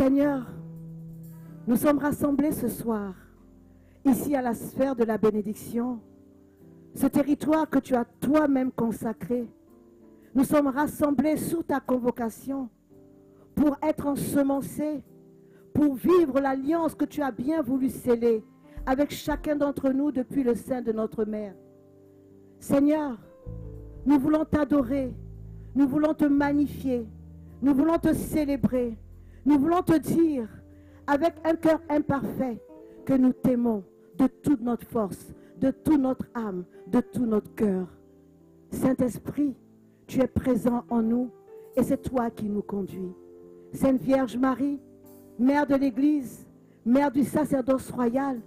Seigneur, nous sommes rassemblés ce soir, ici à la sphère de la bénédiction, ce territoire que tu as toi-même consacré. Nous sommes rassemblés sous ta convocation pour être ensemencés, pour vivre l'alliance que tu as bien voulu sceller avec chacun d'entre nous depuis le sein de notre mère. Seigneur, nous voulons t'adorer, nous voulons te magnifier, nous voulons te célébrer, nous voulons te dire avec un cœur imparfait que nous t'aimons de toute notre force, de toute notre âme, de tout notre cœur. Saint-Esprit, tu es présent en nous et c'est toi qui nous conduis. Sainte Vierge Marie, Mère de l'Église, Mère du sacerdoce royal,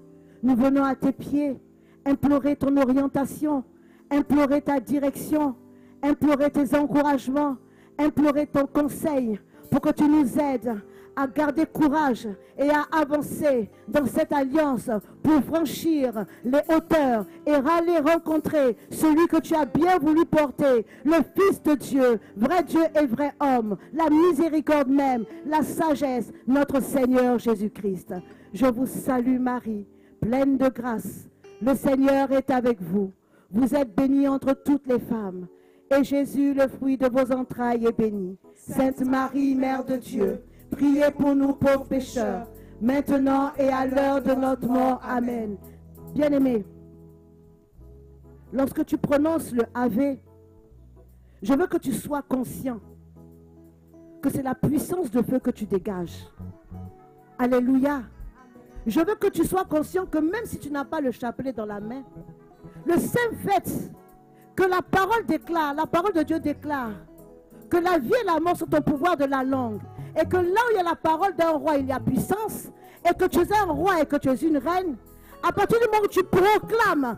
nous venons à tes pieds implorer ton orientation, implorer ta direction, implorer tes encouragements, implorer ton conseil pour que tu nous aides à garder courage et à avancer dans cette alliance pour franchir les hauteurs et aller rencontrer celui que tu as bien voulu porter, le Fils de Dieu, vrai Dieu et vrai homme, la miséricorde même, la sagesse, notre Seigneur Jésus-Christ. Je vous salue Marie, pleine de grâce. Le Seigneur est avec vous. Vous êtes bénie entre toutes les femmes. Et Jésus, le fruit de vos entrailles, est béni. Sainte Marie, Mère de Dieu, priez pour nous pauvres pécheurs, maintenant et à l'heure de notre mort. Amen. Bien-aimé, lorsque tu prononces le Ave, je veux que tu sois conscient que c'est la puissance de feu que tu dégages. Alléluia. Je veux que tu sois conscient que même si tu n'as pas le chapelet dans la main, le simple fait que la parole déclare, la parole de Dieu déclare que la vie et la mort sont au pouvoir de la langue. Et que là où il y a la parole d'un roi, il y a puissance. Et que tu es un roi et que tu es une reine. À partir du moment où tu proclames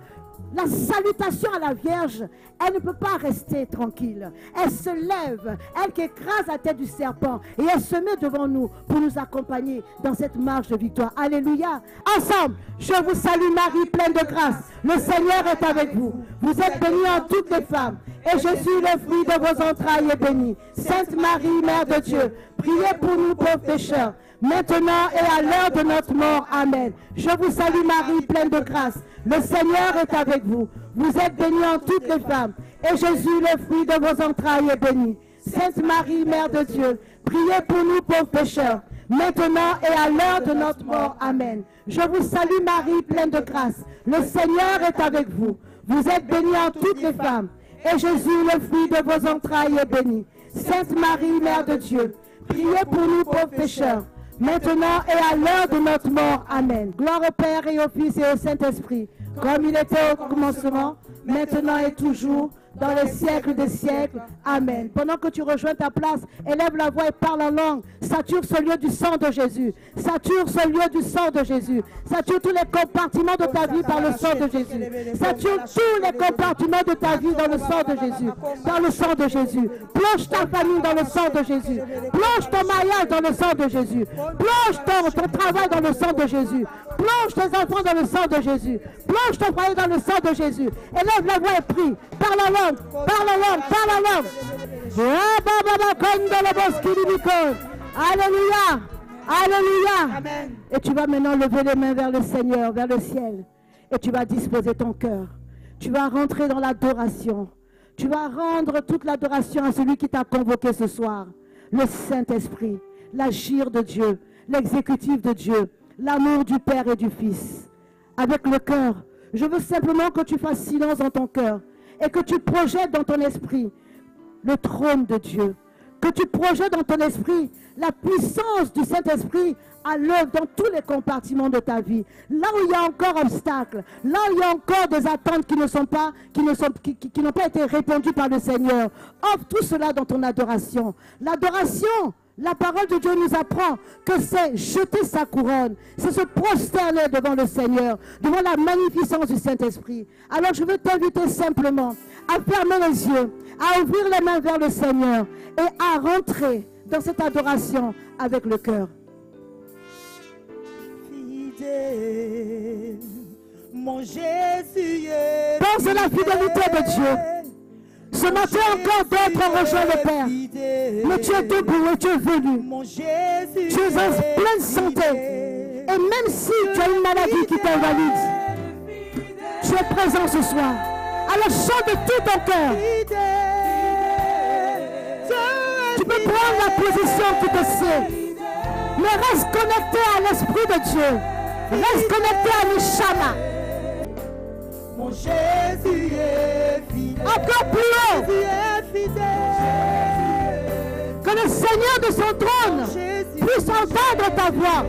la salutation à la Vierge, elle ne peut pas rester tranquille. Elle se lève, elle qui écrase la tête du serpent. Et elle se met devant nous pour nous accompagner dans cette marche de victoire. Alléluia. Ensemble, je vous salue Marie, pleine de grâce. Le Seigneur est avec vous. Vous êtes bénie en toutes les femmes. Et Jésus, le fruit de vos entrailles, est béni. Sainte Marie, Mère de Dieu, priez pour nous pauvres pécheurs, maintenant et à l'heure de notre mort. Amen. Je vous salue Marie, pleine de grâce. Le Seigneur est avec vous. Vous êtes bénie en toutes les femmes. Et Jésus, le fruit de vos entrailles, est béni. Sainte Marie, Mère de Dieu, priez pour nous pauvres pécheurs, maintenant et à l'heure de notre mort. Amen. Je vous salue Marie, pleine de grâce. Le Seigneur est avec vous. Vous êtes bénie en toutes les femmes. Et Jésus, le fruit de vos entrailles, est béni. Sainte Marie, Mère de Dieu, priez pour nous pauvres pécheurs, maintenant et à l'heure de notre mort. Amen. Gloire au Père et au Fils et au Saint-Esprit, comme il était au commencement, maintenant et toujours, dans les siècles des siècles. Amen. Pendant que tu rejoins ta place, élève la voix et parle en langue. Sature ce lieu du sang de Jésus. Sature ce lieu du sang de Jésus. Sature tous les compartiments de ta vie par le sang de Jésus. Sature tous les compartiments de ta vie dans le sang de Jésus. Dans le sang de Jésus. Plonge ta famille dans le sang de Jésus. Plonge ton mariage dans le sang de Jésus. Plonge ton travail dans le sang de Jésus. Plonge tes enfants dans le sang de Jésus. Plonge ton foyer dans le sang de Jésus. Élève la voix et prie. Parle en langue. Parle en langue. Parle en langue. Alléluia. Alléluia. Amen. Et tu vas maintenant lever les mains vers le Seigneur, vers le ciel. Et tu vas disposer ton cœur. Tu vas rentrer dans l'adoration. Tu vas rendre toute l'adoration à celui qui t'a convoqué ce soir. Le Saint-Esprit, l'agir de Dieu, l'exécutif de Dieu, l'amour du Père et du Fils. Avec le cœur, je veux simplement que tu fasses silence dans ton cœur et que tu projettes dans ton esprit le trône de Dieu. Que tu projettes dans ton esprit la puissance du Saint-Esprit à l'œuvre dans tous les compartiments de ta vie. Là où il y a encore obstacles, là où il y a encore des attentes qui n'ont pas été répondues par le Seigneur. Offre tout cela dans ton adoration. L'adoration, la parole de Dieu nous apprend que c'est jeter sa couronne, c'est se prosterner devant le Seigneur, devant la magnificence du Saint-Esprit. Alors je veux t'inviter simplement à fermer les yeux, à ouvrir les mains vers le Seigneur et à rentrer dans cette adoration avec le cœur. Mon Jésus est pense à la fidélité de Dieu. Ce Ce matin encore d'autres ont rejoint le Père. Mais tu es debout et tu es venu. Tu es en pleine santé. Et même si tu as une maladie qui t'invalide, tu es présent ce soir. Alors chante de tout ton cœur. Tu peux prendre la position qui te sied. Mais reste connecté à l'Esprit de Dieu. Reste connecté à l'Ishama. Mon Jésus est fidèle. Encore plus haut. Que le Seigneur de son trône puisse entendre ta voix.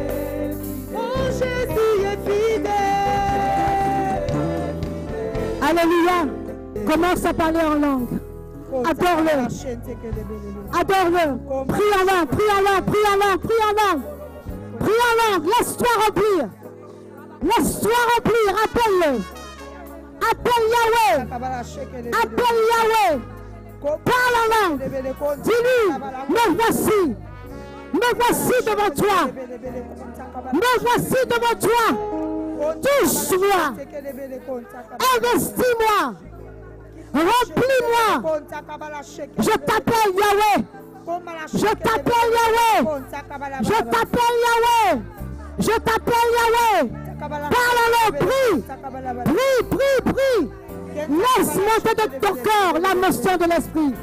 Mon Jésus est fidèle. Alléluia. Commence à parler en langue. Adore-le. Adore-le. Prie en langue, prie en langue, prie en langue, prie en langue. Prie en langue. Laisse-toi remplir. Laisse-toi remplir. Appelle-le. Appelle Yahweh. Appelle Yahweh. Parle en langue. Dis-lui, me voici. Me voici devant toi. Me voici devant toi. Touche-moi. Investis-moi. Remplis-moi. Je t'appelle Yahweh. Je t'appelle Yahweh. Je t'appelle Yahweh. Je t'appelle Yahweh. Parle-le, prie. Prie, prie, prie. Laisse monter de ton corps la motion de l'esprit.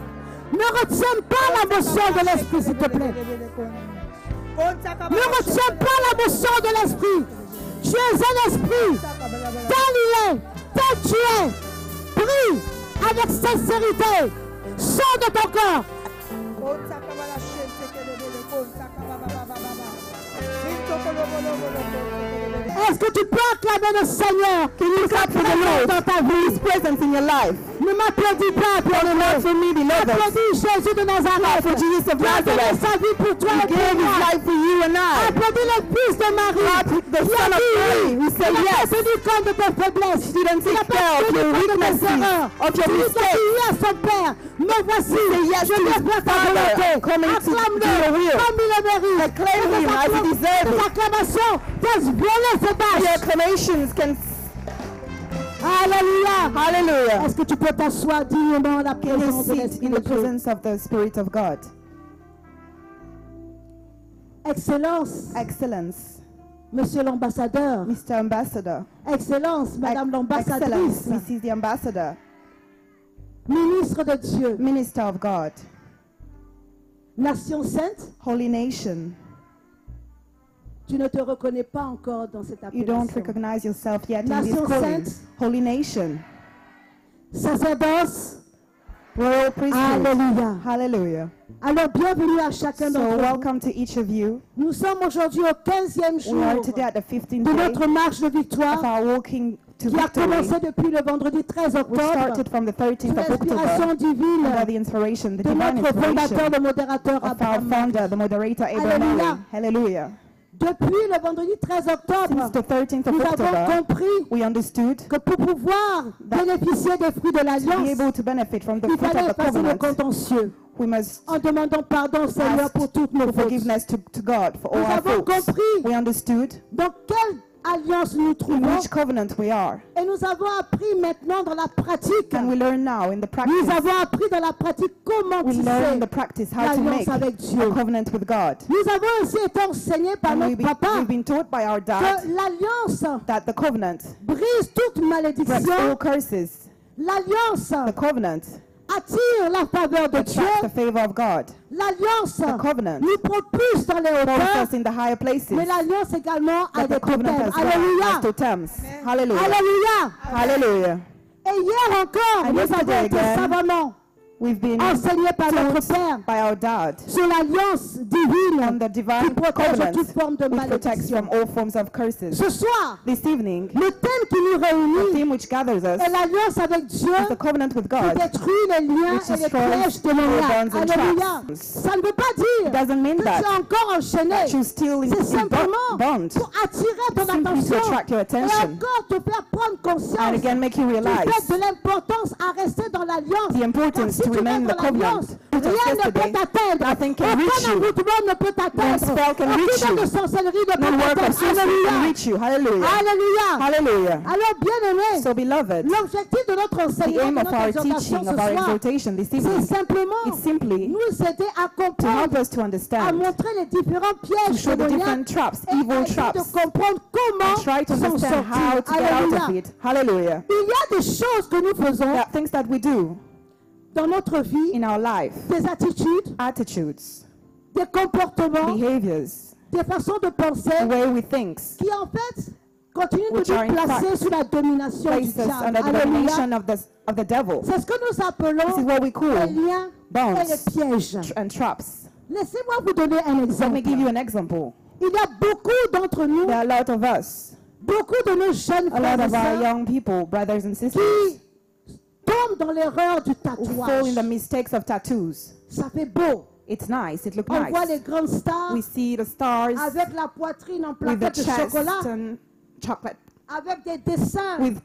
Ne retiens pas la motion de l'esprit, s'il te plaît. Ne retiens pas la motion de l'esprit. Tu es un esprit. Tel il est, tel tu es. Prie avec sincérité. Sors de ton corps. Est-ce que tu peux acclamer le Seigneur qui nous a présent dans ta vie? His presence in your life. Ne m'applaudis pas pour le nom. Applaudis Jésus de Nazareth. For Jesus of Il a donné Nazareth. sa vie pour toi He et pour gave his moi. life for you and I. Applaudis le Fils de Marie. The Son of Mary, who said Il n'a yes. pas tenu compte de tes faiblesses. He didn't Il n'a take pas care of tenu your compte de tes weaknesses, erreurs. of your Il a mistakes. dit à son Père, me voici. yes Je to vais his faire ta Father, volonté. coming to do your Acclame-le will. comme il le mérite. Acclaim him as he deserves Tes it. acclamations, tes violets se Your bâchent. acclamations can... Alléluia. Hallelujah. Est-ce que tu peux t'asseoir dignement à la Can you présence de sit l'Esprit in de the Dieu? presence of the Spirit of God? Excellence, Excellence, Monsieur l'ambassadeur. Mr. Ambassador. Excellence, Madame Excellence, l'ambassadrice. Mrs. the Ambassador. Ministre de Dieu. Minister of God. Nation sainte, Holy nation. tu ne te reconnais pas encore dans cette You don't appellation. recognize yourself yet in this Nation calling. sainte. Holy nation. Sacerdoce. Royal priesthood. Alléluia. Hallelujah. Alors bienvenue à chacun So d'entre vous. welcome to each of you. Nous sommes aujourd'hui au 15e jour We are today at the 15th de day notre marche de of victoire our walking to qui a commencé victory. depuis le vendredi 13 We octobre started from the 13th sous of l'inspiration October divine under the inspiration, the de divine notre fondateur, inspiration le modérateur of our Abraham. founder, the moderator Abraham Hallelujah. Murray. Hallelujah. Depuis le vendredi 13 octobre, Since the 13th of nous avons October, compris we understood que pour pouvoir bénéficier des fruits de to be l'alliance, able to benefit from the il fruit fallait of the effacer le covenant, contentieux we must en demandant pardon au Seigneur ask pour toutes nos for fautes. forgiveness to God for all Nous our avons faults. compris We understood dans quelle alliance nous nous in trouvons which covenant we are. et nous avons appris maintenant dans la pratique. And we learn now in the Nous practice. avons appris dans la pratique comment We learn in tisser the practice how to l'alliance make avec Dieu. a covenant with God. Nous avons aussi été enseignés par And notre papa we've been taught by our dad que l'alliance that the covenant brise toute breaks malédiction. all curses. L'alliance The covenant attire la faveur de Dieu. attracts the favor of God. L'alliance The covenant nous propulse dans les holds hauteurs, us in the higher places. mais l'alliance également a But des the covenant totems. as well has Alléluia. totems. Hallelujah. Alléluia. Hallelujah. Et hier encore, And nous avons yesterday été again, savamment We've been enseignés par notre taught Père by our dad sur l'alliance on divine the qui divine protège covenant toute forme de which protects malédiction. from all forms of curses. Ce soir, This evening, le thème qui nous the réunit theme which gathers us est l'alliance avec Dieu is the covenant with qui God. détruit les liens which et les destroys pièges all démoniaques. bonds and Alléluia. traps. Ça ne veut pas dire It doesn't mean que tu that es encore enchaîné. you're still in C'est simplement bond. pour attirer ton Simply to attention attract your et attention encore te faire prendre conscience and again make you du realize fait de l'importance à rester dans l'alliance. the importance Car si to tu remain in restes the dans covenant. l'alliance, Of rien ne peut yesterday, t'atteindre. nothing can reach Aucun you. envoûtement ne peut No t'atteindre. spell can reach Aucune you. de sorcellerie ne No peut work of t'atteindre. sorcery can Alléluia. reach you. Hallelujah. Alléluia. Hallelujah. Alors, bien-aimés, So, beloved, l'objectif de notre the enseignement, aim de of notre our exhortation teaching, ce of our soir, exhortation this c'est evening, simplement it's simply nous aider à to help comprendre, us to à understand, montrer les différents to pièges show the different démoniaques traps, et evil essayer traps, de comprendre and comment try to s'en understand how sortir. to get out Alléluia. of it. Hallelujah. Il y a des choses que nous faisons There are things that we do dans notre vie, in our life, des attitudes, attitudes, des comportements, behaviors, des façons de penser the way we think, qui en fait continuent de Which are nous in placer fact sous la domination du place us diable. under the Alléluia. domination of the devil. C'est ce que nous This is appelons what we les call liens bonds et les pièges. and traps. Laissez-moi vous donner un Let exemple. me give you an example. Il y a beaucoup d'entre nous, There are a lot of us, beaucoup de nos jeunes a frères lot et of our sœurs young people, brothers and sisters, qui tombent dans l'erreur du who fall in tatouage. the mistakes of tattoos. Ça fait beau. It's nice, it looks On voit les nice. grandes stars We see the stars avec la poitrine en with the plaquettes de chest chocolat, and chocolate, avec des dessins with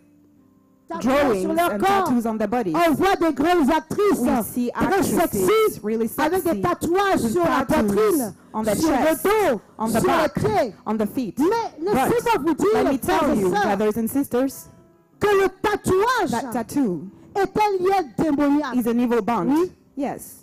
tatoués drawings sur leur and corps. tattoos on their bodies. On voit des grandes actrices We see très actresses sexy really avec des sexy tatouages with sur la tattoos poitrine, on the sur le chest, dos, on the sur back, les pieds. on the feet. Mais laissez-moi vous But let me dire, frères tell et you, sœurs, brothers and sisters, que le tatouage that tattoo est un lien démoniaque. is an evil bond. Oui. Yes.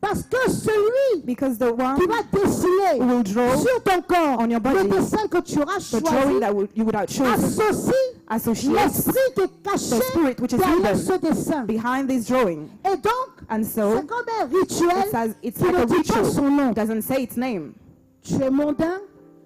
Parce que celui Because the one qui va dessiner who will draw sur ton corps on your body, le dessin que tu auras the choisi drawing that you would have chosen associe associates l'esprit qui est caché the spirit which is derrière hidden ce dessin. behind this drawing. Et donc, And so, c'est comme un rituel it's qui like ne a dit pas ritual. son nom. It doesn't say its name. Tu es mondain,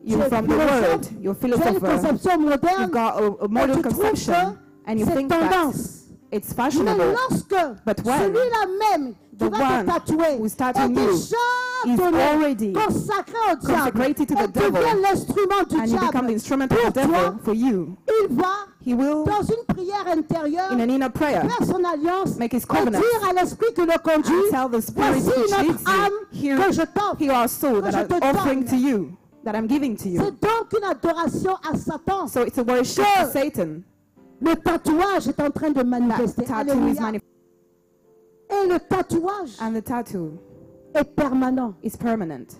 tu You're es from the philosophe, world, you're tu as une philosopher, conception moderne, you've got a modern et tu trouves conception, que and you c'est think that tendance. it's Mais fashionable. lorsque But when celui-là même qui the va te one tatouer who's est tattooing you déjà is donné, already consacré au diable, consecrated to the et devient devil, l'instrument du and you become the diable, instrument of the pour devil toi, for you, il va he will, dans une prière intérieure in an inner prayer, faire son alliance make his et covenant dire à l'esprit qui le conduit, and tell the spirit voici which notre leads you, âme here, que je t'offre. here our soul that je I'm te offering donne. to you, that I'm giving to you. C'est donc une adoration à Satan. So it's a worship Que to Satan. le tatouage est en train de That manifester. tattoo is Alléluia. manifested, Et le tatouage and the tattoo est permanent. is permanent.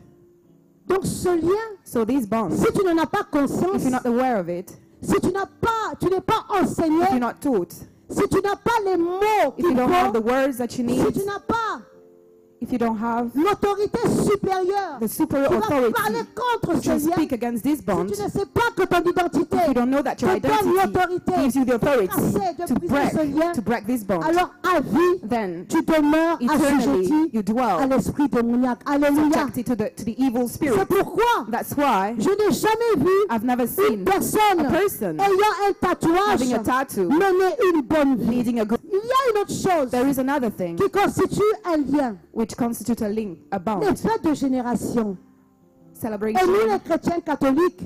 Donc ce lien, So these bonds, si tu n'en as pas if conscience, you're not aware of it, si tu n'es pas enseigné, if you're not taught, si tu n'as pas les mots if you qu'il don't have the faut, words that you si need, tu n'as pas if you don't have l'autorité supérieure the superior qui va parler authority contre to ce lien, speak against these si bonds, tu ne sais pas que ton identité if you don't know that your te donne identity l'autorité gives you the authority de to briser ce lien, break this bond, alors à vie, then tu demeures eternally assujetti you à dwell l'esprit démoniaque. Alléluia. subjected to the evil C'est spirit. pourquoi That's why je n'ai jamais vu I've never une seen personne a person ayant un tatouage having a tattoo mener une bonne vie. leading a good. Il y a une autre chose There is another thing qui constitue un lien, which constitutes a link, a les bond, fêtes de génération. Et nous, celebration, les chrétiens catholiques,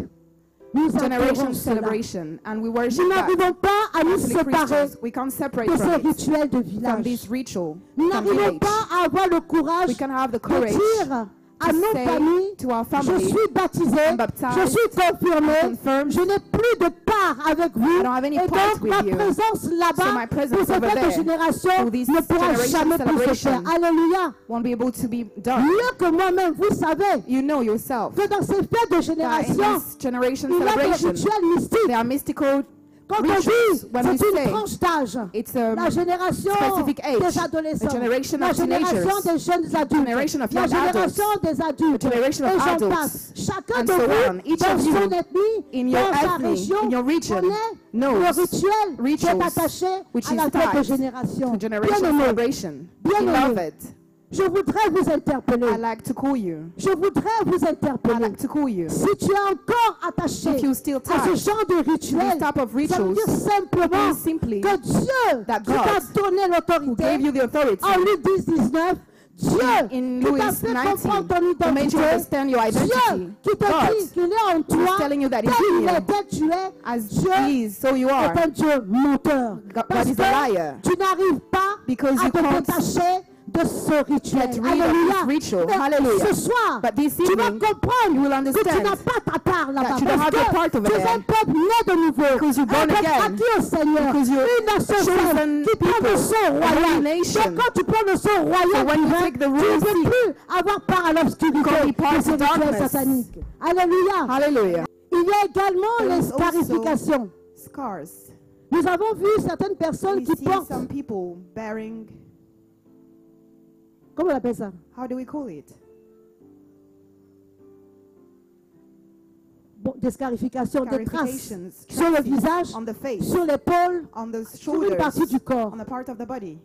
nous adorons generation cela. celebration, and we worship Nous that. n'arrivons pas à nous Catholic séparer Christians, we can't separate de ces from it, rituels de from village. this ritual, Nous from n'arrivons village. pas à avoir le courage We can have the de courage dire à to nos say familles, to our je family, suis baptisé, I'm baptized, je suis confirmé, I'm confirmed, je n'ai plus de part avec vous, I don't have any et part donc with ma you. présence So là-bas my presence pour ces over fêtes de there, génération for this ne pourra generation jamais plus se faire. celebration, Alléluia. won't be able to be done. Mieux que moi-même, vous savez You know yourself que dans ces fêtes de that in génération, this generation il y a des celebration, rituels mystiques. there are mystical Quand on rituals. dit, When we c'est une say tranche d'âge. it's a La génération specific age, des adolescents, a generation la of génération teenagers, des jeunes adultes, generation of la young génération des adultes, a generation of et j'en adults, passe. Chacun and de so vous, on. Each dans of you, son ethnie, in your dans sa ethnie, région, in your region, connaît knows le rituel qui est rituals attaché which à is la fête de tied génération. to generation Bien-aimés, celebration. Bien-aimés. Beloved, je voudrais vous interpeller. I like to call you. Je voudrais vous I interpeller. like to call you. Si tu es encore attaché If you still à ce tied genre de rituel, this type of ça veut rituals, dire simplement means simply que Dieu that qui t'a God, donné who l'autorité gave you the authority en Luc 10-19, Dieu in qui t'a Louis fait 19, comprendre ton who made you identité, understand your Dieu identity, qui te God, dit qu'il est en toi, telling you that tel he's in il est, you, tel tu es, as Dieu he is, so you are. est un Dieu menteur. God Parce is a liar. que tu n'arrives pas Because à you te can't détacher de ce rituel. Get rid of Alléluia. this ritual. Mais Hallelujah. ce soir, But this tu vas evening, comprendre you will que tu understand n'as pas ta part là-bas. that you don't have your part Parce que over tu es there. un peuple né de nouveau. Because you're born un peuple again. acquis au Seigneur. Because you're Une nation chosen sainte qui prend le people. son A royal. holy nation. Donc quand tu prends le son royal, So when you divin, take the tu ne royal peux seat, plus avoir part à l'obscurité can't be part de of ces rituels darkness. sataniques. Alléluia. Hallelujah. Il y a également There les is also scarifications. Scars. Nous avons vu certaines personnes We qui see portent, some people bearing, comment on appelle ça? how do we call it? Bon, des scarifications, des traces Scarifications, sur le traces visage, on the face, sur l'épaule, on the sur une shoulders, partie du corps. on the part of the body.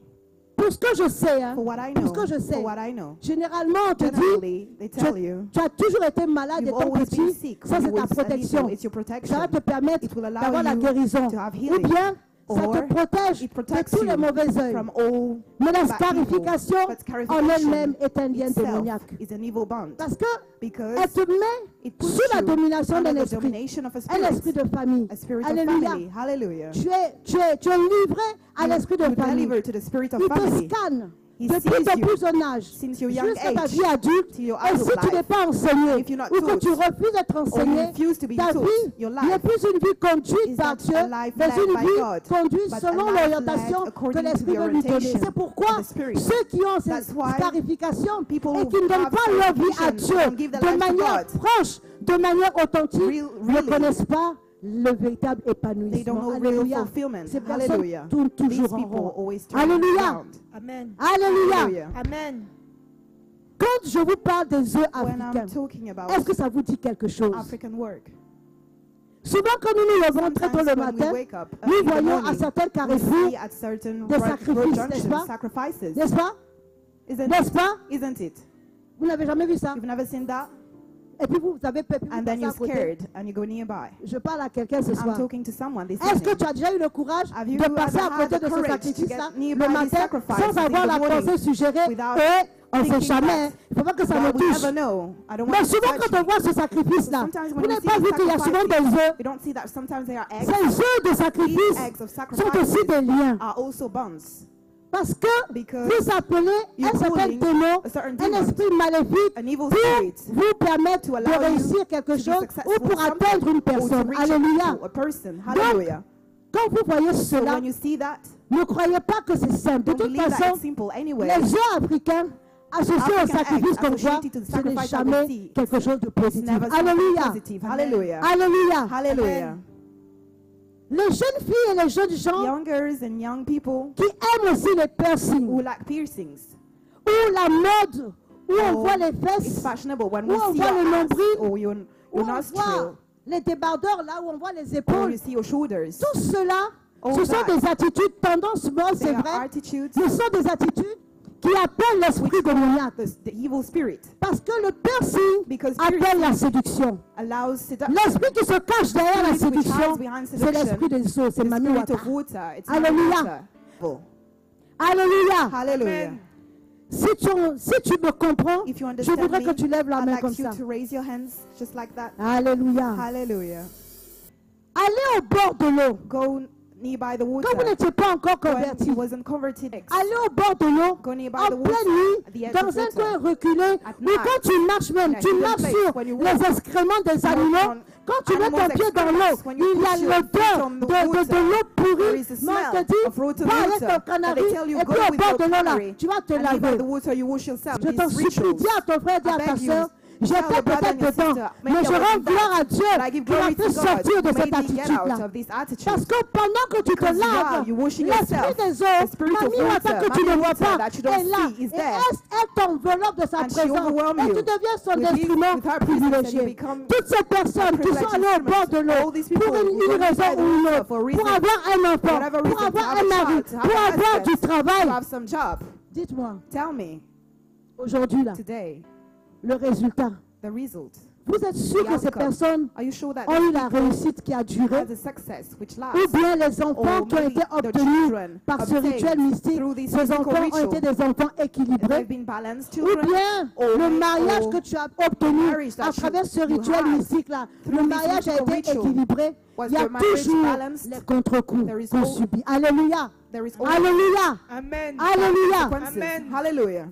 Pour ce que je sais, hein, For what I pour know, ce que je sais, for what I know. généralement on te dit, Generally, they tell you, tu as toujours été malade you've étant always been petit, sick. ça When c'est you ta were protection. little, it's your protection. Ça va te permettre It will allow d'avoir la you guérison. to have Ou healing. bien, ça te Or protège it de protects tous les you mauvais œils. from all Mais la bad people. scarification But en scarification elle-même est un lien itself démoniaque. is an evil bond. Parce qu'elle Because te met it puts sous la you domination under d'un the esprit. domination of a Un esprit spirit, de famille. a spirit of Alléluia. family. Hallelujah. Tu es livré à l'esprit de You're famille. delivered to the spirit of Il te family. scanne He depuis sees ton you plus jeune âge since your young jusqu'à ta age vie adulte. till your Et adult si tu n'es life. pas enseigné If you're not ou que taught, tu refuses d'être or you enseigné, refuse to be ta taught, vie your n'est life plus une vie conduite is par not Dieu, a life mais led une by vie God, conduite but selon a life l'orientation led que according to l'Esprit the veut lui donner. orientation C'est pourquoi of the Spirit. ceux qui ont ces That's why scarifications people et qui ne donnent have pas leur vie à scarification Dieu and give their de life to manière God. proche, de manière authentique, ne Really. connaissent pas le véritable They don't épanouissement. know real Alléluia. fulfillment. Ces personnes Hallelujah. tournent These toujours en people rond. always turn Alléluia. around. Amen. Alléluia. Hallelujah. Amen. Quand je vous parle des œufs When I'm africains, talking about est-ce que ça vous dit quelque chose? African work, Souvent, quand nous nous levons très tôt sometimes le when we matin, wake up nous in the voyons à morning, certains we carrefours, see at certain des road sacrifices, junctions n'est-ce pas? sacrifices. n'est-ce pas? Isn't N'est-ce it? pas? Isn't it? Vous n'avez jamais vu ça? You've never seen that? Et puis vous avez peur, puis vous And then passez à you're côté. scared and you go nearby. Je parle à quelqu'un ce I'm soir. talking to someone this Est-ce que evening. tu as déjà eu le courage Have you de passer à ever had côté the de ce courage to sacrifice-là get nearby le these matin sacrifices sans avoir in la the morning pensée suggérée without et on ne sait thinking jamais, that il ne faut pas que ça me God will touche. never know. I don't Mais want to souvent touch quand on me. voit ce sacrifice-là, Sometimes vous when we n'avez see pas vu the qu'il y a souvent des œufs. we don't see that sometimes there are eggs. Ces œufs de These sacrifice eggs of sont sacrifice aussi des liens. are also bonds. Parce que Because vous appelez you're un certain calling démon, a certain un demon, esprit maléfique, an evil pour spirit, vous permettre to de allow you réussir quelque to be chose successful ou pour in something, atteindre une or to personne. reach Alléluia. a person. Hallelujah. Quand vous voyez So cela, when you see that, ne croyez pas que c'est simple. De don't toute believe that façon, it's simple anyway. les œufs africains associés au African sacrifice eggs qu'on voit, associated to the ce n'est sacrifice that we jamais see. quelque chose de It's positif. never something Alléluia. positive. Hallelujah. Alléluia. Hallelujah. Les jeunes filles et les jeunes gens Young girls and young people qui aiment aussi les piercings, who like piercings. ou la mode, où on Oh, voit les It's fesses, fashionable when Où we on see voit your le ass nombril, or où your on nostril voit les débardeurs, là où on voit les or épaules. you see your shoulders. Tout cela, All ce sont that. des attitudes, tendances, mode, They c'est are vrai, attitudes, ce sont des attitudes qui appellent l'esprit démoniaque. the evil spirit Parce que le piercing Because appelle la séduction. allows seduction. L'esprit qui se cache derrière la Spirit which séduction, hides behind c'est seduction, l'esprit des eaux, c'est The Mami spirit Wata. of water. It's Alléluia. water. Alléluia. Hallelujah. Si tu me comprends, If you je understand voudrais me, que tu lèves la I'd main like comme you ça. to raise your hands just like that. Alléluia. Hallelujah. Allez au bord de l'eau. Go nearby the water. Quand vous n'étiez pas encore When converti, he wasn't converted. allez au bord de l'eau, Go nearby en the water, pleine nuit, at the edge dans of un water. coin reculé, At ou night, quand tu marches même, in a tu hidden marches place, sur when you les walk, excréments des walk animaux. on Quand tu mets ton animals' pied dans l'eau, excrements, when you il y a put your l'odeur feet on the de l'eau There pourrie. is a Mais on smell te dit, of rotten va avec water. ton And canari, they tell you, et go puis au with bord your de l'eau là, canary, tu vas te and nearby laver. the water you wash yourself. Je t'en These supplie, rituals. dis à ton frère, dis à I ta beg you, soeur, tell j'étais your brother peut-être and your dedans, sister, mais maybe je I was rends in gloire à that, Dieu but I give qui m'a glory fait to sortir God de who cette made me get out attitude-là. of this attitude. Parce que pendant que tu te Because laves, while you're washing l'esprit yourself, des eaux, the spirit of Mami water, Wata que tu Mami ne vois Wata pas, that you don't est là. see is Et there. elle t'enveloppe de sa And she présence. overwhelms Et you tu deviens son with his- instrument with her presence, and you privilégié. become Toutes ces personnes qui sont allées au bord de l'eau all these pour people une who go raison inside the ou une water autre, for a reason, pour avoir un enfant, whatever pour reason, to avoir have un a mari, child, to have pour a avoir du husband, to travail. have some job. Dites-moi, Tell me aujourd'hui là, today le résultat, the result. Vous êtes sûr the que ces outcome. personnes Are you sure that ont eu la people réussite qui a duré? had a success which Ou lasts? bien les enfants Or qui ont maybe été the obtenus children par ce obtained rituel mystique, through this ces mystical enfants ont ritual. été des enfants Have équilibrés? been balanced Ou children? bien Or le may- mariage or que tu as obtenu marriage that à travers ce you rituel had mystique-là, le through this mariage a mystical été ritual, équilibré. was Il y a your marriage toujours balanced? les contre-coups There is qu'on al- subit. Alléluia. There is always Alléluia. Amen. Alléluia. consequences. Amen. Hallelujah.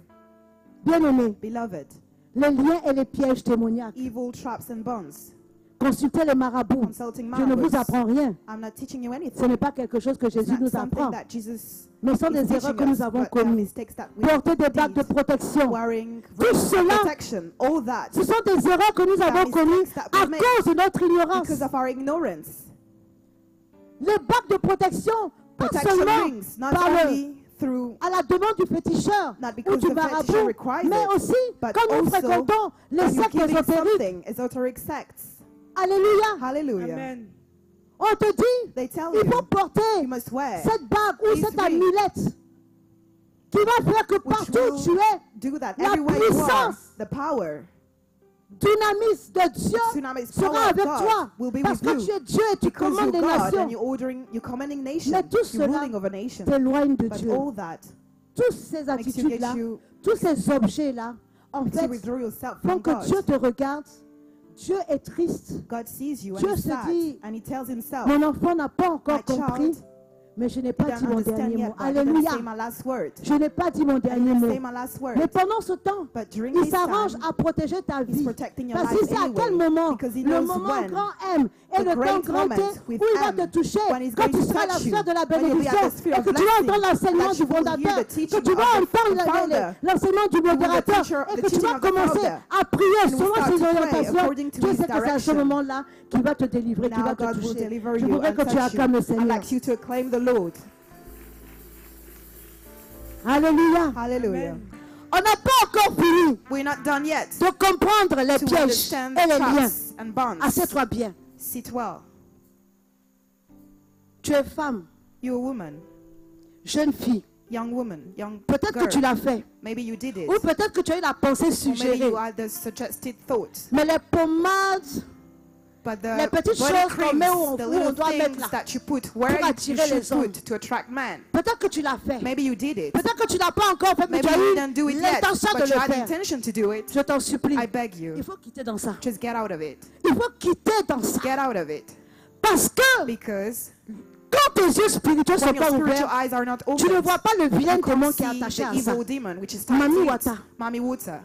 Bien-aimés, Beloved, les liens et les pièges démoniaques. evil traps and bonds. Consultez les marabouts. Consulting Je ne vous marabouts. apprends rien. I'm not teaching you Ce anything. n'est pas quelque chose que It's Jésus not nous something apprend. that Jesus Mais ce sont is des erreurs teaching que nous us, avons but there are commises. mistakes that we Porter des bagues de did. protection. Wearing Tout rings of cela, protection, all that, ce sont des erreurs que nous avons mistakes commises that we à make cause de notre ignorance. because of our ignorance. Les bagues de protection, pas Protection seulement rings, not par le, only through, à la demande du féticheur not ou because du the fetisher marabout, requires mais it, aussi but quand nous also fréquentons les when you're sectes giving ésotériques. something, esoteric sects. Alléluia. Hallelujah. Amen. On te dit, They tell il faut you porter you must wear, cette bague ou these cette rings, amulette qui va faire que which partout où will tu es, do that la everywhere you are. puissance The power, dynamis de Dieu tsunami's sera power of avec God toi. will be Parce with que you. tu es Dieu et tu Because commandes you're des God nations. and you're commanding nations, Mais tout you're cela ruling over nations. t'éloigne de But Dieu. all that Toutes ces makes you attitudes-là, get you tous ces objets-là, en to fait, withdraw yourself font from que God. Dieu te regarde. Dieu est triste. God sees you and Dieu he's se sad, dit, and he tells himself, Mon enfant n'a pas my encore compris, child mais je n'ai I pas don't dit mon understand dernier yet, mot. but I didn't Alléluia. say my last word. Je n'ai pas dit mon I dernier didn't mot. say my last word. Mais pendant ce temps, But during il this s'arrange time, à protéger ta he's vie. protecting your Parce life qu'il sait à quel anyway. moment Because he le knows moment when grand M et the le temps great grand T moment où with il va M, te toucher, when he's quand going tu to seras à la touch you, sphère de la when you'll be at bénédiction the sphere et of que tu vas blessing, entendre l'enseignement that du you will hear fondateur, the que teaching tu vas of the entendre founder, l'enseignement du modérateur teacher- et the que tu teaching vas of the commencer founder. à prier And we selon start ses to pray orientations. according to Dieu his sait que c'est à ce direction. moment-là qu'il va te délivrer, qu'il Now va te God will toucher. deliver Je you voudrais and que tu touch acclames le you. I'd Seigneur. like you to acclaim the Lord. Alléluia. Hallelujah. Amen. On n'a pas encore fini We're not done yet de comprendre les to pièges understand et les liens. traps and bonds. Assieds-toi bien. Sit well. Tu es femme, You're a woman, jeune fille. young woman, young Peut-être que girl. tu l'as fait. Maybe you did it. Ou peut-être que tu as eu la pensée Or maybe suggérée. you had the suggested thought. Mais les pommades, But les the petites body choses qu'on met creams, où the on little doit mettre things là. that you put where you attirer should les hommes. put to attract man. Peut-être que tu l'as fait. Maybe you did it. Peut-être que tu l'as pas encore fait, mais Maybe tu you as didn't do eu it yet, l'intention de but you le had the faire. intention to do it. Je t'en supplie. I beg you, Il faut quitter dans ça. just get out of it. Il faut quitter dans ça. Get out of it. Parce que Because quand tes yeux spirituels ne sont when your pas spiritual ouverts, eyes are not tu ne open, vois pas le vilain you démon can't qui est see attaché the à ça. evil demon which is tied Mami to it. Wata. Mami Wata.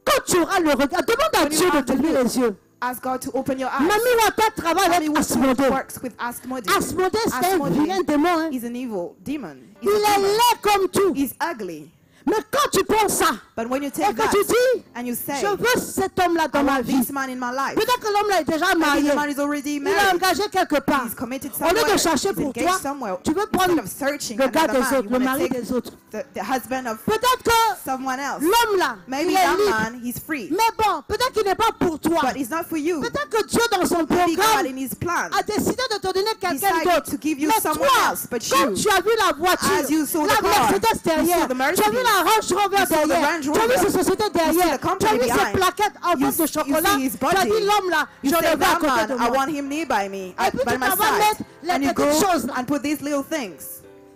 Quand tu auras le regard, demande à When you Dieu de have the t'ouvrir look, les yeux. Ask God to open your eyes. Mami Wata travaille Mami avec Wata Asmodée. works with Asmodee. Asmodée, c'est un Asmodee vilain démon. Hein. is an evil demon. Il He's a est demon. laid comme tout. He's ugly. Mais quand tu prends ça, But when you et take que that tu dis, and you say, je veux cet homme-là I dans ma want vie. this man in my life. Peut-être que l'homme-là est déjà Maybe marié. the man is already Il est married. engagé quelque part. He's committed Au lieu somewhere. de chercher He's pour engaged toi, somewhere. tu veux prendre Instead of searching le gars another des man, autres, you le want mari to take des autres. the husband of Peut-être que someone else. l'homme-là, Maybe il est that libre. man, he's free. Mais bon, peut-être qu'il n'est pas pour toi. But it's not for you. Peut-être que Dieu, dans son Maybe God programme, in his plan a décidé de te donner quelqu'un decided d'autre. to give you Mais someone toi, else, but quand you, tu as vu la voiture, as you saw la the car, Mercedes you derrière, saw the tu as Mercedes, vu la Range Rover you saw the derrière, Range tu as vu Rover, ces sociétés you derrière, see the tu as company vu ces behind, plaquettes en you fait de s- you chocolat, see his tu as body, dit l'homme-là, you je say le veux à that côté man, de I moi. want him nearby me, Et puis by tu my t'en vas side. mettre les And you go petites choses là. and put these little things.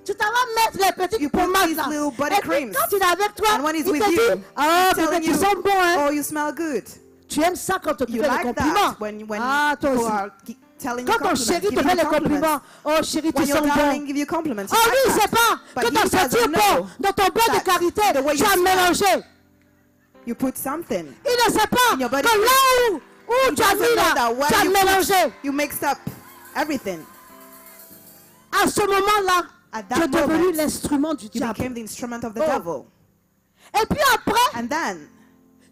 Tu t'en vas mettre les petites You put pommades these là. little body Et puis creams. quand il est avec toi, And when he's il with te you, dit, ah, he's telling peut-être tu you, sens bon, hein. oh, you smell good. Tu aimes ça quand on te fait You des like compliments. that when Ah, toi people aussi. are telling you Quand ton compliments, chéri te giving fait you les compliments. compliments, oh chéri, tu When your sens darling bon. give you compliments, Oh you lui, il like sait that. pas But que he dans doesn't ce know bon, dans ton beurre de that karité, the way tu you as smell. mélangé. You put something. Il ne sait pas In your que body. là où He tu as doesn't mis know là, that tu where as you mélangé. You mixed up everything. À ce moment-là, At tu es that devenu moment, l'instrument du you diable. became the instrument of the Oh. devil. Et puis après, And then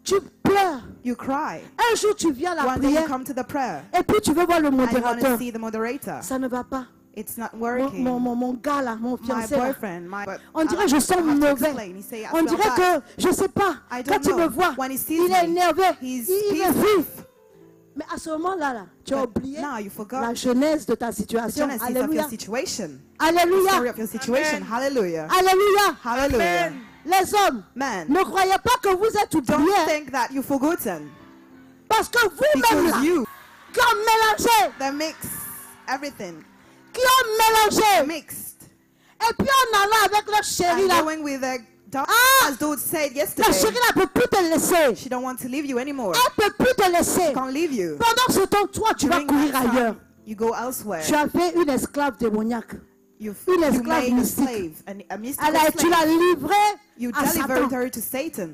tu pleures. you cry. Un jour, tu viens à la One day you prière come to the prayer et puis tu veux voir le and you want to modérateur. see the moderator. Ça ne va pas. It's not Mon, working. mon gars là, mon My fiancé là. boyfriend, On dirait je sens I have to mauvais. explain. He say, I On smell dirait bad. que, je sais pas, I quand don't il me know. voit, When he sees il est me, énervé, he's il est peaceful. vif. Mais à ce moment-là, là, tu as But oublié now you forgot la genèse de ta the situation. genesis of Alléluia. your situation. The Alléluia. story of your situation. Amen. Hallelujah. Alléluia. Hallelujah. Amen. Les hommes, Man, ne croyez pas que vous êtes don't oubliés. think that you've forgotten. Parce que vous-même là, Because you, qui ont mélangé, they mix everything. qui ont mélangé, Mixed. et puis en allant avec leur chérie And là, going with the dog, Ah! as Daud said la yesterday, chérie là ne peut plus te laisser. she don't want to leave you anymore. Elle ne peut plus te laisser. She can't leave you. Pendant ce temps, toi, tu vas During courir that time, ailleurs. you go elsewhere. Tu as fait une esclave démoniaque. You une esclave made a mystique. slave, a Tu mystical l'as slave. livrée You à Satan. delivered her to Satan.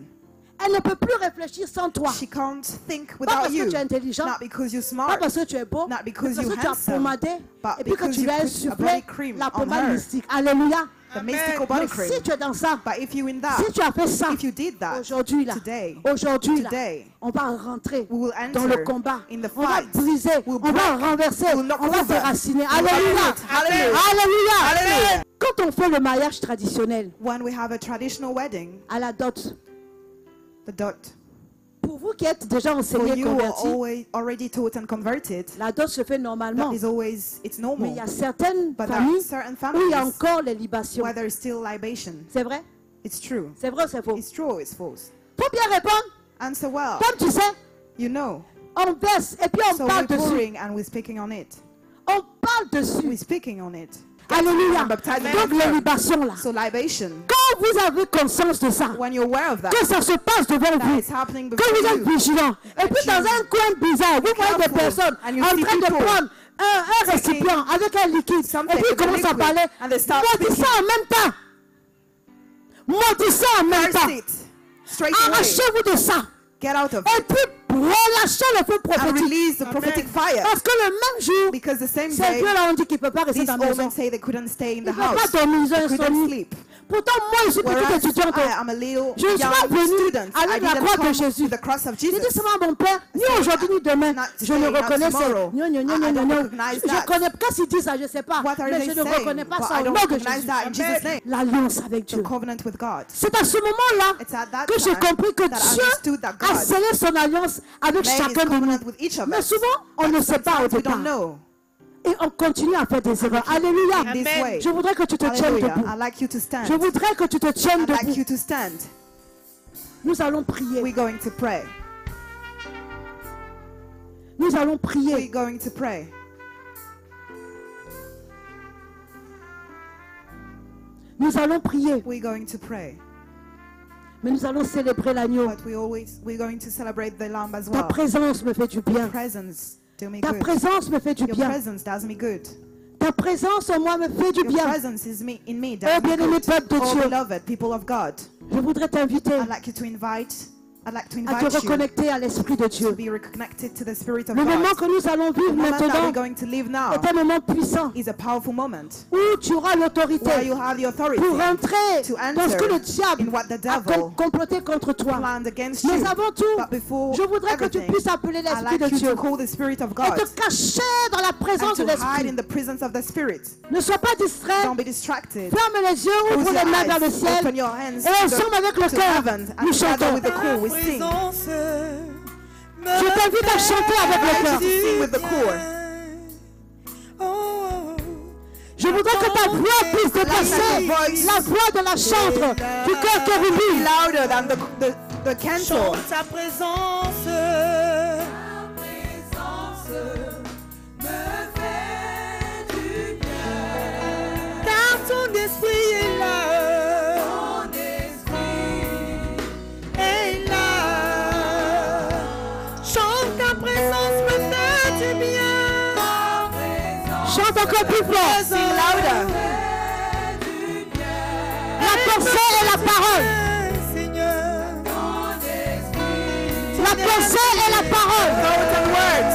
Elle ne peut plus réfléchir sans toi. She can't think Pas without parce que you. tu es intelligent, Not because you're pas smart, parce que tu es beau, Not mais because parce que you're tu as handsome, pomadé but et puis que because tu you lui as put a insufflé body cream la on pommade her. mystique. Alléluia. the mystical body Donc, cream. si tu es dans ça, But if you in that, si tu as fait ça, if you did that, aujourd'hui là, today, aujourd'hui là, today, on va rentrer we will dans le enter combat. in the On va fight. briser, We'll on va break. renverser, We'll knock on va over. déraciner. We'll Alléluia. uproot. Hallelujah. Alléluia. Hallelujah. Quand on fait le mariage traditionnel When we have a traditional wedding, à la dot, the dot, pour vous qui êtes déjà for enseignés, you who are convertis, already taught and converted, la dot se fait normalement. that is always, it's Mais il normal. y a certaines But there are familles certain où il y a families encore les libations. where there is still libation. C'est vrai? It's true. C'est vrai ou c'est faux? It's true or it's false. Faut bien répondre. Answer well. Comme tu sais, You know. on verse et puis on So parle we're dessus. pouring and we're speaking on it. On parle dessus. We're speaking on it. Alléluia. I'm baptized in Donc les fire. libations là. So libation, Quand vous avez conscience de ça, when you're aware of that, que ça se passe devant that vous, is happening que before vous êtes you, vigilant, et puis dans un coin bizarre, vous voyez des careful, personnes and you en see train de people prendre un récipient avec un liquide, et something puis ils with a commencent à liquid, parler, and they start maudissant en même temps. Maudissant en même curse temps. it straight away. Arrachez-vous de ça. Get out of Et it puis relâchez le feu and prophétique. release the prophetic fire. Parce que le même jour, Because the same ces day, vieux-là ont dit qu'ils ne peuvent pas rester these dans la old maison. men say they couldn't stay in Ils the ne peuvent pas house. dormir, ils ont They couldn't insomnie. sleep. Pourtant, moi, je suis petite Whereas étudiante. I am a little Je suis young pas venue student. I avec la didn't croix de come Jésus. to the cross of J'ai dit Jesus. seulement à mon père, ni aujourd'hui ni demain, Not je today, ne not reconnais ça. tomorrow. Non, non, non, I non, don't non, non. recognize Je that. connais pas s'ils disent ça, je ne sais pas. What are Mais they je ne saying? reconnais pas But ça I au don't nom de recognize Jésus. that in Jesus' name. L'alliance avec The Dieu. covenant with God. C'est à ce moment-là It's at that que j'ai time compris que that I Dieu understood that a God scellé son alliance avec made his chacun de nous. covenant with each of Mais us. souvent, on ne sait pas au Sometimes we départ. don't know. Et on continue à faire des erreurs. Alléluia. In this way. Je voudrais que tu te tiennes Hallelujah. debout. I'd like you to stand. Je voudrais que tu te tiennes I'd like debout. you to stand. Nous allons prier. We're going to pray. Nous allons We're prier. going to pray. Nous allons prier. We're going to pray. Mais nous allons célébrer l'agneau. But we're going to celebrate the Lamb as Ta well. présence me fait du Your bien. presence do me Ta good. présence me fait du Your bien. presence does me good. Ta présence en moi me fait du Your bien. presence is in me Oh, does me bien-aimé good. peuple de Oh, Dieu, beloved people of God, je voudrais t'inviter I'd like to invite à te you reconnecter à l'Esprit de to Dieu. be reconnected to the Spirit of Le moment God. que nous allons vivre The moment that maintenant we're going to live now est un moment puissant is a powerful moment où tu auras where l'autorité you have the authority pour entrer to dans ce que le enter diable in what the a devil comploté contre toi. planned against Mais you. avant tout, But before je voudrais que tu everything, puisses appeler I'd l'Esprit like de you Dieu to call the Spirit of et God te cacher dans la and présence de to hide l'Esprit. in the presence of the Spirit. Ne sois pas distrait. Don't be distracted. Ferme les yeux, Close ouvre your les mains vers le eyes, ciel. open your hands Et ensemble avec le to cœur, heaven, nous and together chantons. with the choir we sing. Je t'invite à chanter avec le cœur. Sing with the choir. Je voudrais que ta voix puisse dépasser la voix de la chantre du cœur Be chérubin. louder than the cantor. Chante ta présence. Car ton esprit est là. Est là. Chante ta présence me fait du bien. Chante encore plus fort. Sing louder. La pensée et la parole. Seigneur. La pensée et la parole. Thoughts and words.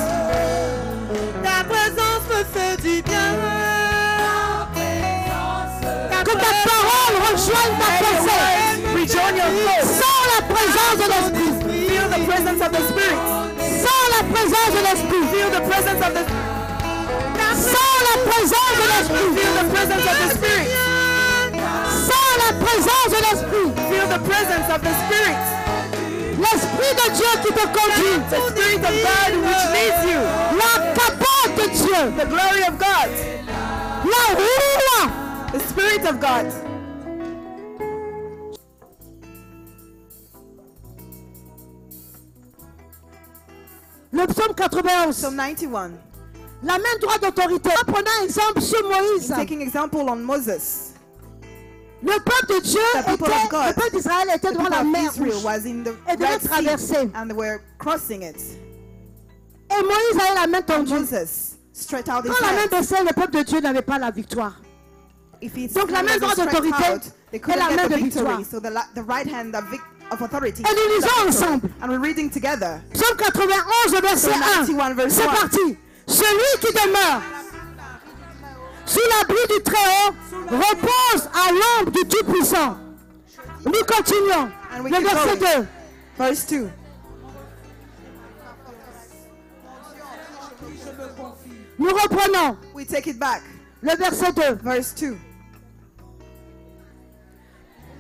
Ta présence me fait du bien. Que ta parole rejoigne ta pensée. Rejoin your thoughts. Sans la présence de l'Esprit. Feel the presence of the Spirit. Sans la présence de l'Esprit. Feel the presence of the Sans la présence de l'Esprit. Feel the presence of the Spirit. Sans la présence de l'Esprit. Feel the presence of the Spirit. L'Esprit de Dieu qui te conduit. The Spirit of God which leads you. La capote de Dieu. The glory of God. La roue. The Spirit of God. Le psaume 91. Psalm 91. La main droite d'autorité. Prenons un exemple sur Moïse. Taking example on Moses. Le peuple de Dieu The people of God. le peuple d'Israël était The devant people la of mer Israel rouge. was in the Et devait Red Sea traverser. and they were crossing it. Et Moïse avait la main tendue. Moses stretched out his Quand la main hand. baissait, le peuple de Dieu n'avait pas la victoire. If his Donc, la hand main wasn't droite stretched d'autorité out, they est couldn't la main get the de victoire. victory. So the right hand of authority. Et nous lisons ensemble. And we're reading together. Psaume 91, verset Psalm 1. 91, verse C'est 1. parti. Celui qui demeure sous l'abri du Très-Haut repose à l'ombre du Tout-Puissant. Nous continuons. And we Le keep verset going. 2. Verse 2. Nous reprenons. We take it back. Le verset 2. Verse 2.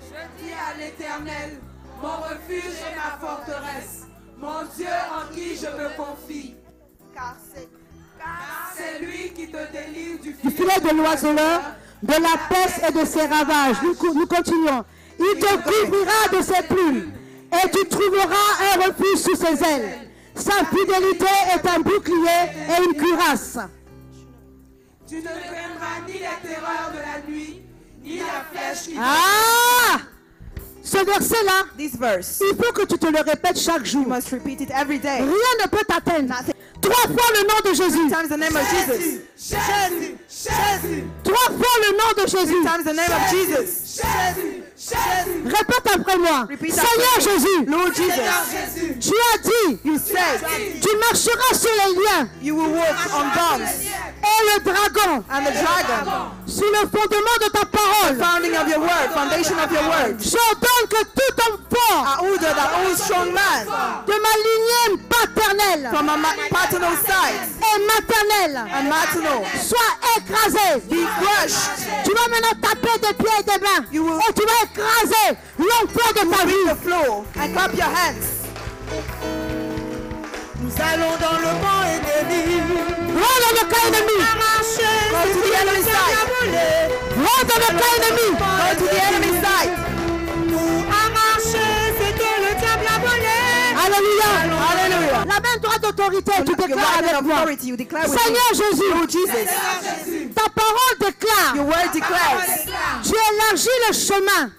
Je dis à l'Éternel, mon refuge et ma forteresse, mon Dieu en qui je me confie. Car c'est lui qui te délivre du Du filet de l'oiseleur, de la peste et de ses ravages. Nous continuons. Il te couvrira de ses plumes et tu trouveras un refuge sous ses ailes. Sa fidélité est un bouclier et une cuirasse. Tu ne craindras ni les terreurs de la nuit, ni la flèche qui... Ah! Ce verset-là, This verse. il faut que tu te le répètes chaque jour. You must repeat it every day. Rien ne peut t'atteindre. Nothing. 3 fois le nom de Jésus. Times the name of Jesus. Jésus, Jésus, 3 fois le nom de Jésus. Times the name of Jesus. Jésus, Jésus, Répète après moi. Repeat Seigneur after me. Jésus, Lord Seigneur Jesus. Jésus, tu as dit, You said tu marcheras sur les liens you will walk on bombs et le dragon and the dragon. sur le fondement de ta parole. Founding of your word, foundation of your word. J'ordonne que tout homme fort I order that all strong man de ma lignée paternelle from a paternal side et maternelle and maternal soit écrasé. be crushed. Tu vas maintenant taper des pieds et des mains You will- et tu vas écraser l'enfer de ta Beat vie. the floor and clap your hands. Nous allons dans le mont ennemi. Va dans le cas ennemi. Go to the enemy side. Va dans le cas ennemi. Go to the enemy side. Nous arracher ce que le diable a volé. Alléluia. Hallelujah. La main droite d'autorité, tu Your déclares right avec hand moi. authority, you declare with Seigneur me. Jésus, Lord Jesus, ta parole déclare, your word declares, tu élargis le chemin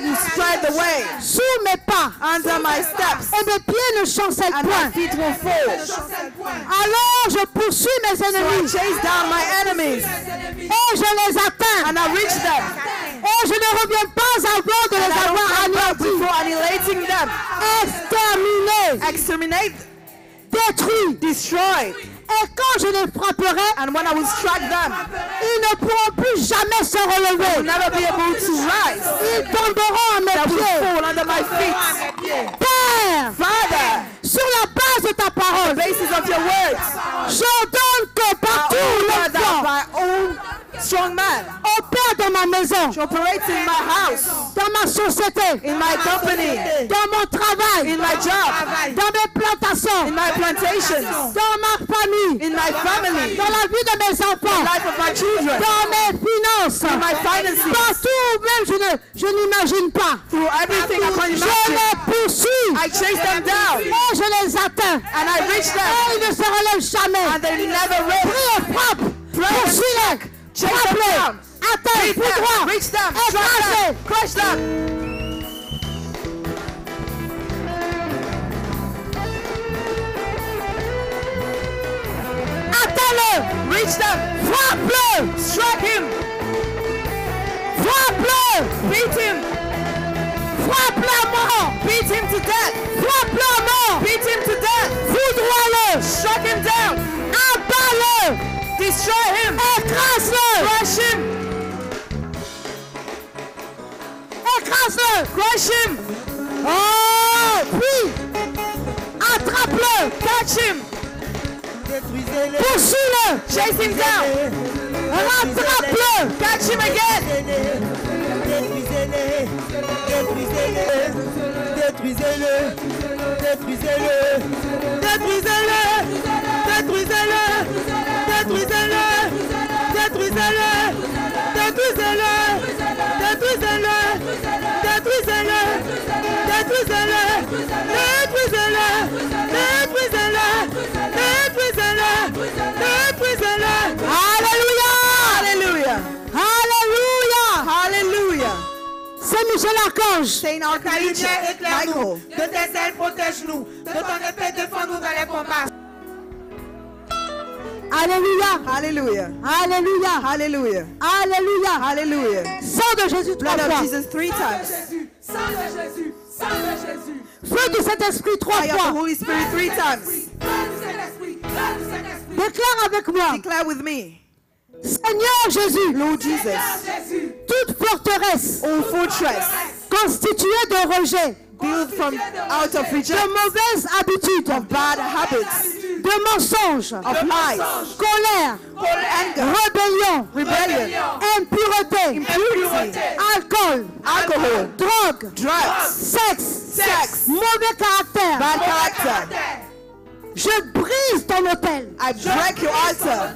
you spread the way sous mes pas under my steps, et mes pieds ne chancellent and my point. feet will fall. Alors je poursuis mes So I ennemis chase down my enemies, et je les atteins and I reach them, et je ne reviens pas avant de and les I avoir don't come back anéantis, before annihilating them, exterminés, exterminate, détruits. destroy. Et quand je les frapperai, And when I will strike them, ils ne pourront plus jamais se they will relever. never be able to rise. Ils tomberont à They mes will pieds. fall under my feet. Père, Father, sur la base de ta parole, basis of your words, j'ordonne que I partout où order le that vent my own strong man opère dans ma maison, operates in my house, dans ma société, in my company, dans mon travail, in my job, dans mes plantations, in my plantations, dans ma famille, in my family, dans la vie de mes the enfants, life of my children, dans mes finances, in my finances, partout où même je n'imagine pas. through everything I can Je imagine. les poursuis I chase them down et je les atteins. and I reach Et them ils ne se relèvent jamais. and they never reach. Prie et frappe. Pray and Poursuis-les. chase them Frappe-les. down. Atteins. Beat Fous them, droit. reach them, strike Écrase-les. them, crush them. Atteins-le. Reach them, Frappe-le. strike him, Frappe-le. beat him, Frappe-le à mort. beat him to death, Frappe-le à mort. beat him to death, Foudroie-le. strike him down, Abat-le. destroy him, Écrase-le. crush him, Écrase-le. crush him, Oh. Puis. Attrape-le. catch him, Détruisez-les. Poursuis-le. chase him down, Rattrape-le. catch him again, Détruisez-les. Détruisez-les. Détruisez-le. Détruisez-le. Détruisez-le. Détruisez-le. Détruisez-le. Détruisez-le. Détruisez-le. Détruisez-le. Détruisez-le. Détruisez-le. Détruisez-le. Détruisez-le. Michel Archange. Saint Ta Archangel lumière éclaire-nous. Michael. De tes ailes, protège-nous. De ton épée, défends-nous dans les combats. Alléluia. Hallelujah. Alléluia. Hallelujah. Alléluia. Hallelujah. Sang de Jésus 3 Blood of fois. Jesus 3 Sang de times. Jésus, sang de Jésus, sang de Jésus. Feu du Saint-Esprit 3 Fire of the fois. Holy Spirit 3 times. Feu du Saint-Esprit, feu du Saint-Esprit. Déclare avec moi. Declare with me. Seigneur Jésus, Lord Seigneur Jesus, Jésus, toute forteresse all fortress constituée de rejet, built from out of de rejection, mauvaises habitudes, of bad habits, de mensonges, of lies, colère, anger, rébellion, rebellion, impureté, impurity, alcool, alcohol, drogue, drugs, sexe, mauvais caractère. bad character. Je brise ton autel. I break your altar.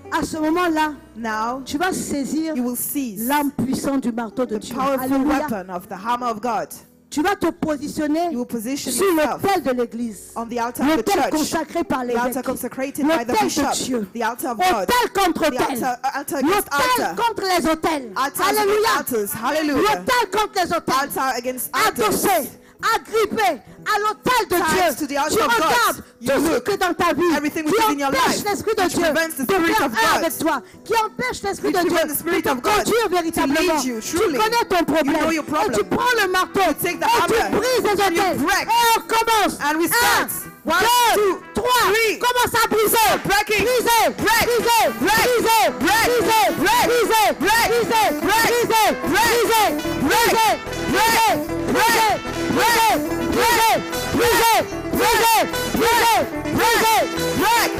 À ce moment-là, Now tu vas saisir you will seize l'âme puissante du marteau de the Dieu. powerful Alléluia. weapon of the hammer of God. Tu vas te positionner You will position sur yourself l'autel de l'église. on the altar of the L'autel church, consacré par the altar l'évêque. consecrated by the L'autel de bishop, Dieu. the altar of God, Autel contre the autel. altar against L'autel altar, contre les autels. altars against Alléluia. altars, hallelujah, L'autel contre les autels. altar against altars. Adossé, agrippé à l'autel de Tied to Dieu. the altar Tu of God. regardes You tout ce look. qui est dans ta vie Everything qui which is in your empêche life, l'Esprit de which Dieu prevents the de Spirit faire of un God, avec toi, qui empêche l'Esprit which de Dieu prevents the Spirit de te of God conduire to véritablement. lead you Tu truly. connais ton problème You know your et problem. tu prends le marteau take the et tu hammer brises les and you autels break. et on commence. And we start. 1, 1, 2, 2, 3, 3. commence à briser. Breaking. Briser, Break. briser, Break. briser, Break. briser, Break. briser, Break. briser, Break. briser, Break. briser, briser, briser, briser, briser, briser, briser, briser, briser, briser, Break.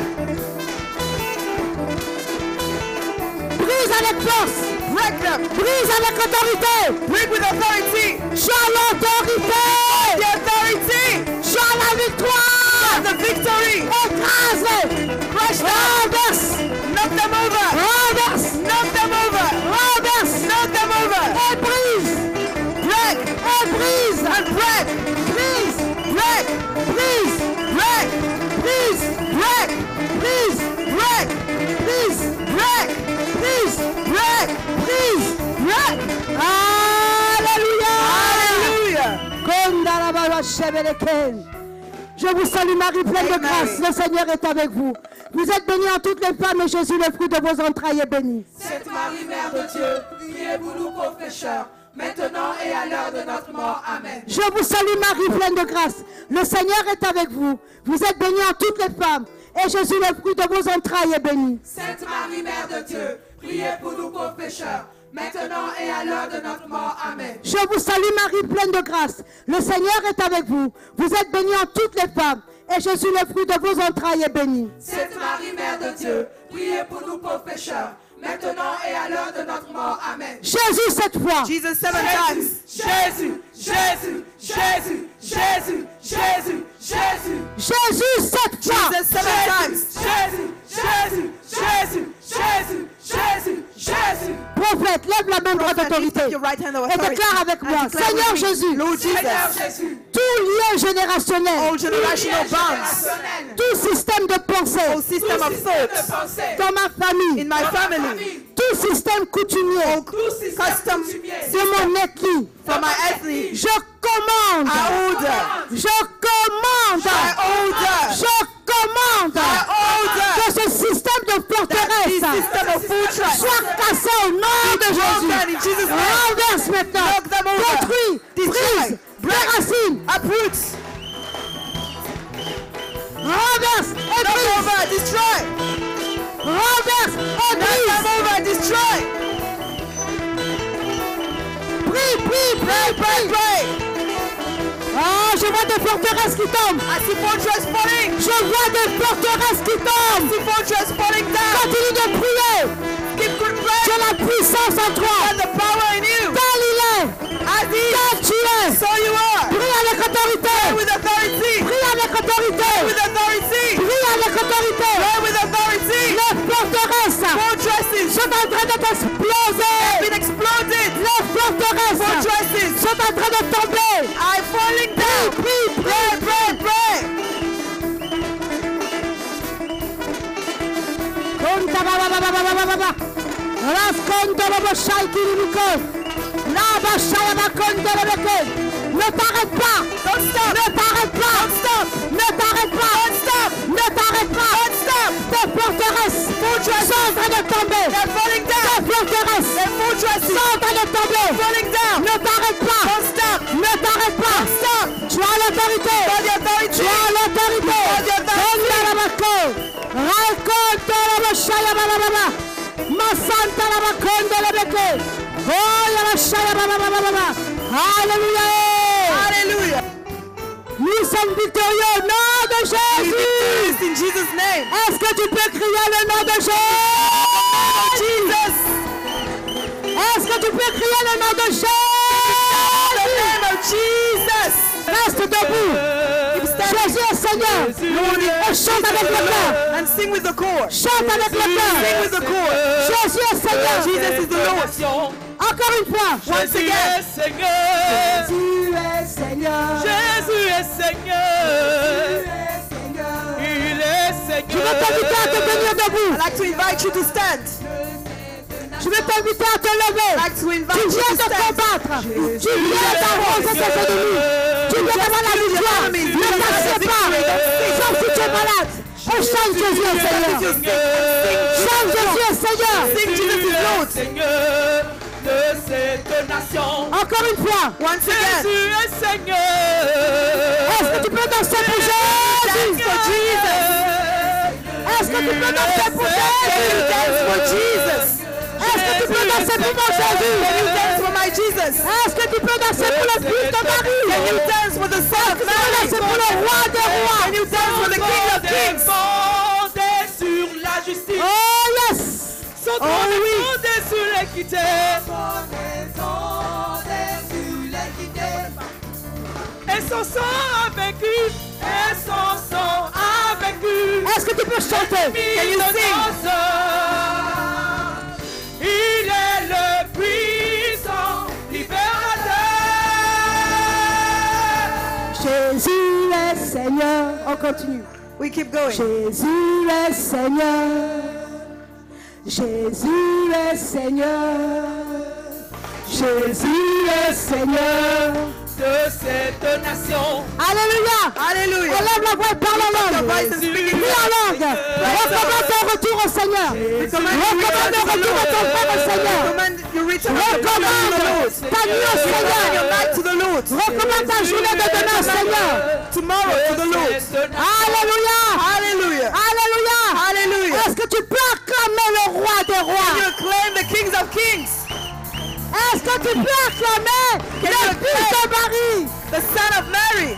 brise avec force, Break them. brise avec autorité. Break with authority. Tu as l'autorité, The authority. tu as la victoire. The victory. Écrase, Crush them. renverse, Knock them over. renverse, Knock them over. renverse, Knock them over. et brise, Break. et brise, And break. brise, Break. brise, Break. brise, Break. brise, Break. brise, Break. brise, Break. brise. Break. Alléluia. Hallelujah. Kondarababa shebeleken. Je vous salue Marie, pleine de Amen. grâce. Le Seigneur est avec vous. Vous êtes bénie en toutes les femmes et Jésus, le fruit de vos entrailles, est béni. Sainte Marie, Mère de Dieu, priez pour nous pauvres pécheurs, maintenant et à l'heure de notre mort. Amen. Je vous salue Marie, pleine de grâce. Le Seigneur est avec vous. Vous êtes bénie en toutes les femmes et Jésus, le fruit de vos entrailles, est béni. Sainte Marie, Mère de Dieu, priez pour nous pauvres pécheurs, maintenant et à l'heure de notre mort. Amen. Je vous salue Marie, pleine de grâce. Le Seigneur est avec vous. Vous êtes bénie en toutes les femmes et Jésus, le fruit de vos entrailles, est béni. Sainte Marie, Mère de Dieu, priez pour nous pauvres pécheurs, maintenant et à l'heure de notre mort. Amen. Jésus, cette fois. Jesus 7 times. Jésus, Jésus, Jésus, Jésus, Jésus, Jésus. Jésus, cette fois. Jesus 7 times. Jésus, Jésus, Jésus, Jésus, Jésus, Jésus. Prophète, lève la main droite Prophet, d'autorité lift up your right hand of et authority. déclare avec And moi, declare Seigneur with me, Jésus, Lord Seigneur Jesus, Jésus, tout lien générationnel, all generational bonds, générationnel, tout système de all pensée system of de thoughts pensée, dans ma famille, in my family, tout système coutumier tout système custom coutumier, de mon ethnie, from my ethnic, je commande, I order, je commande, I order, je commande I order que ce système de that this forteresse system of fortress soit cassé au nom de Jésus. broken in Jesus' name. Renverse maintenant, Knock them over. détruis, Destroy. brise, déracine, Uproot, renverse et knock brise, over, destroy, renverse et knock them brise. over, destroy. Prie, prie, prie, prie. Pray. Ah, je vois des forteresses qui tombent. I see fortress falling. Je vois des forteresses qui I tombent. see fortress falling down. Continue de prier. Keep good Tu praying. as la puissance en toi. And the power in you. Tel il est. As he Tel tu es. so you are. Prie avec autorité. With authority. Prie avec autorité. With authority. Prie avec autorité. Pray with authority. Les forteresses Fortresses sont en train de t'exploser. been exploded. Les forteresses Fortresses sont en train de tomber. are falling down. Prie, Pray, pray, pray. Konta baba baba baba baba. Raskonta baba shaikiri miko. Ne t'arrête pas. Don't stop. Ne t'arrête pas. Don't stop. Ne t'arrête pas. Don't stop. Ne t'arrête pas. Don't stop. Tes forteresses sont en train de tomber. They're falling Tes down. forteresses They're fortresses. sont en train de tomber. Falling down. Ne t'arrête pas. Don't stop. Ne t'arrête pas. Stop. Tu as l'autorité. By the authority. Tu as l'autorité. By the authority. Raconte la bachaya baba. Masanta la bakonde la beke. Oh la bachaya baba. Alléluia. Hallelujah. Nous sommes victorieux au nom de We Jésus. victorious in Jesus' name. Est-ce que tu peux crier le nom de Jésus? Jesus. Est-ce que tu peux crier le nom de The Jésus? name of Jesus. Reste debout. Jésus est Seigneur. Et chante avec le cœur. And sing with the chorus. Chante avec le Sing with cœur. the chorus. Jésus est Seigneur. Jesus is the Lord. Encore une fois. Once again. Jésus est Seigneur. Jésus est Seigneur. Il est Seigneur. Je vais t'inviter à te tenir debout. I'd like to invite you to stand. Je vais t'inviter à te lever. I'd like to invite Tu you viens to de stand. combattre. Tu viens d'arroser tes ennemis. Tu viens d'avoir la victoire. Ne t'assieds pas. Sauf si tu es malade. Et chante Jésus est Seigneur. Chante Jésus est Seigneur. Sing Jesus is Lord. Seigneur de cette nation. Encore une fois. Once again. Jésus est Seigneur. Est-ce que tu peux danser pour Jésus? Dance for Jesus. Est-ce que tu peux danser pour Can you Jésus? dance for Jesus? Est-ce que tu peux danser pour mon Can you Jésus? dance for my Jesus? Est-ce que tu peux danser pour le fils de Can you Marie? dance for the Son of Tu peux danser pour Mary? le roi des Can rois? you dance for the King of Kings? Fondé sur la justice. Oh yes! Son trône est fondé sur l'équité. Et son sang a vaincu. Et son sang a vaincu. Est-ce que tu peux chanter? Can you sing? Il est le puissant libérateur. Jésus est Seigneur. On continue. We keep going. Jésus est Seigneur. Jésus est Seigneur. Jésus est Seigneur. De cette nation. Alléluia. Hallelujah. Élève la voix et parle en Your langue. voice and speak in Prie en langue. Recommande ton retour au Seigneur. Recommande ton retour à ton frère au Seigneur. Recommand you return to Recommande the Lord. ta nuit au Your Seigneur. night to the Lord. Recommande ta journée de demain au Seigneur. Tomorrow to the Lord. Alléluia. Hallelujah. Alléluia. Hallelujah. Est-ce que tu peux acclamer le roi des Can you rois? acclaim the kings of kings? Est-ce que tu peux acclamer le fils de Marie? The Son of Mary.